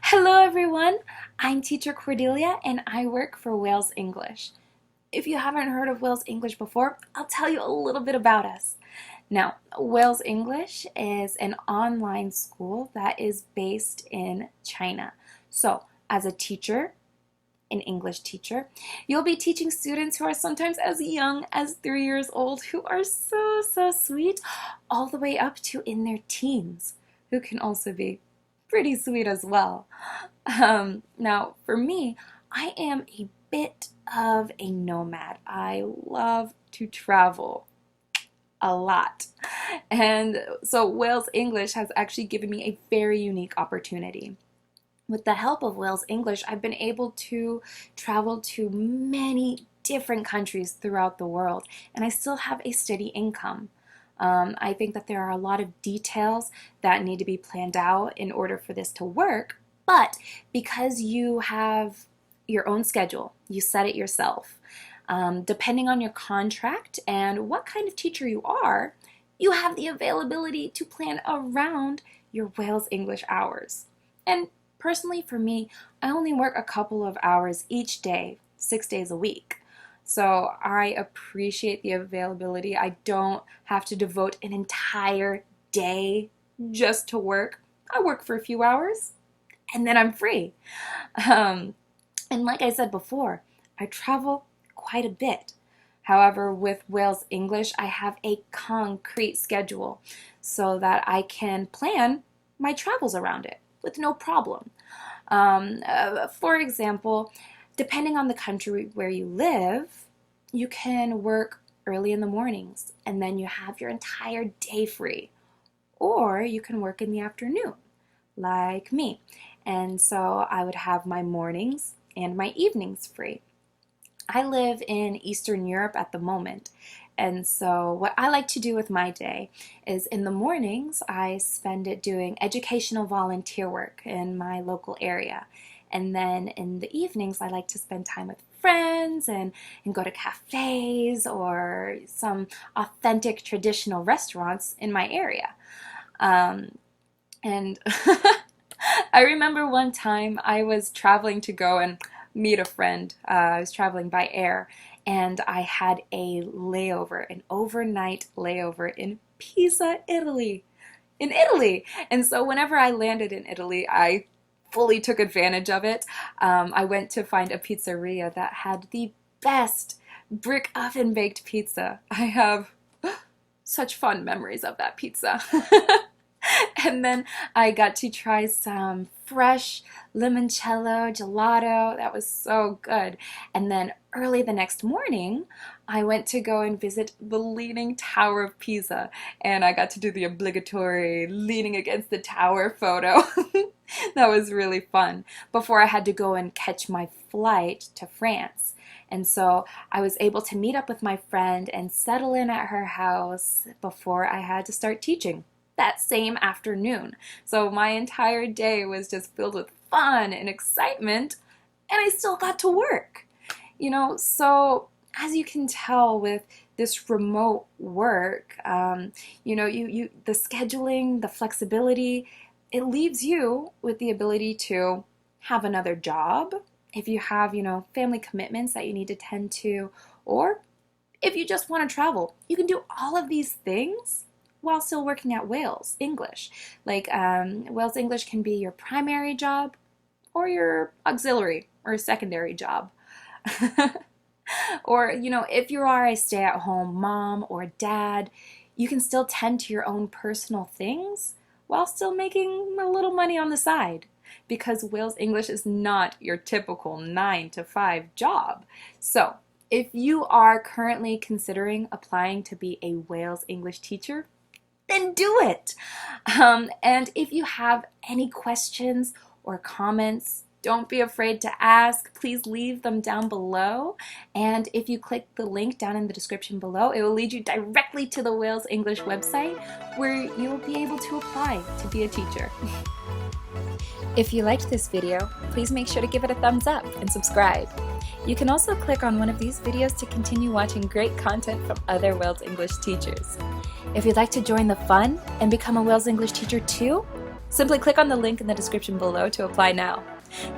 Hello everyone, I'm Teacher Cordelia and I work for Wales English. If you haven't heard of Wales English before, I'll tell you a little bit about us. Now, Wales English is an online school that is based in China. So, as a teacher, an English teacher, you'll be teaching students who are sometimes as young as 3 years old, who are so sweet, all the way up to in their teens, who can also be pretty sweet as well. Now, for me, I am a bit of a nomad. I love to travel a lot. And so Wales English has actually given me a very unique opportunity. With the help of Wales English, I've been able to travel to many different countries throughout the world, and I still have a steady income. I think that there are a lot of details that need to be planned out in order for this to work, but because you have your own schedule, you set it yourself. Depending on your contract and what kind of teacher you are, you have the availability to plan around your Wales English hours. And personally, for me, I only work a couple of hours each day, 6 days a week. So I appreciate the availability. I don't have to devote an entire day just to work. I work for a few hours and then I'm free. And like I said before, I travel quite a bit. However, with Wales English, I have a concrete schedule so that I can plan my travels around it with no problem. For example, depending on the country where you live, you can work early in the mornings and then you have your entire day free. Or you can work in the afternoon, like me. And so I would have my mornings and my evenings free. I live in Eastern Europe at the moment, and so what I like to do with my day is in the mornings I spend it doing educational volunteer work in my local area. And then in the evenings I like to spend time with friends and go to cafes or some authentic traditional restaurants in my area. And I remember one time I was traveling to go and meet a friend. I was traveling by air and I had a layover, an overnight layover in Pisa, Italy. In Italy! And so whenever I landed in Italy, I fully took advantage of it. I went to find a pizzeria that had the best brick oven baked pizza. I have such fond memories of that pizza. And then I got to try some fresh limoncello gelato. That was so good. And then early the next morning, I went to go and visit the Leaning Tower of Pisa. And I got to do the obligatory leaning against the tower photo. That was really fun before I had to go and catch my flight to France. And so I was able to meet up with my friend and settle in at her house before I had to start teaching that same afternoon. So my entire day was just filled with fun and excitement, and I still got to work. So as you can tell with this remote work, the scheduling, the flexibility, it leaves you with the ability to have another job if you have, family commitments that you need to tend to, or if you just want to travel. You can do all of these things while still working at Wales English. Wales English can be your primary job or your auxiliary or secondary job. Or, if you are a stay-at-home mom or dad, you can still tend to your own personal things while still making a little money on the side, because Wales English is not your typical 9-to-5 job. So, if you are currently considering applying to be a Wales English teacher, then do it. And if you have any questions or comments, don't be afraid to ask. Please leave them down below. And if you click the link down in the description below, it will lead you directly to the Wales English website where you'll be able to apply to be a teacher. If you liked this video, please make sure to give it a thumbs up and subscribe. You can also click on one of these videos to continue watching great content from other Wales English teachers. If you'd like to join the fun and become a Wales English teacher too, Simply click on the link in the description below to apply now.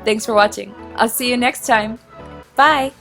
Thanks for watching. I'll see you next time. Bye!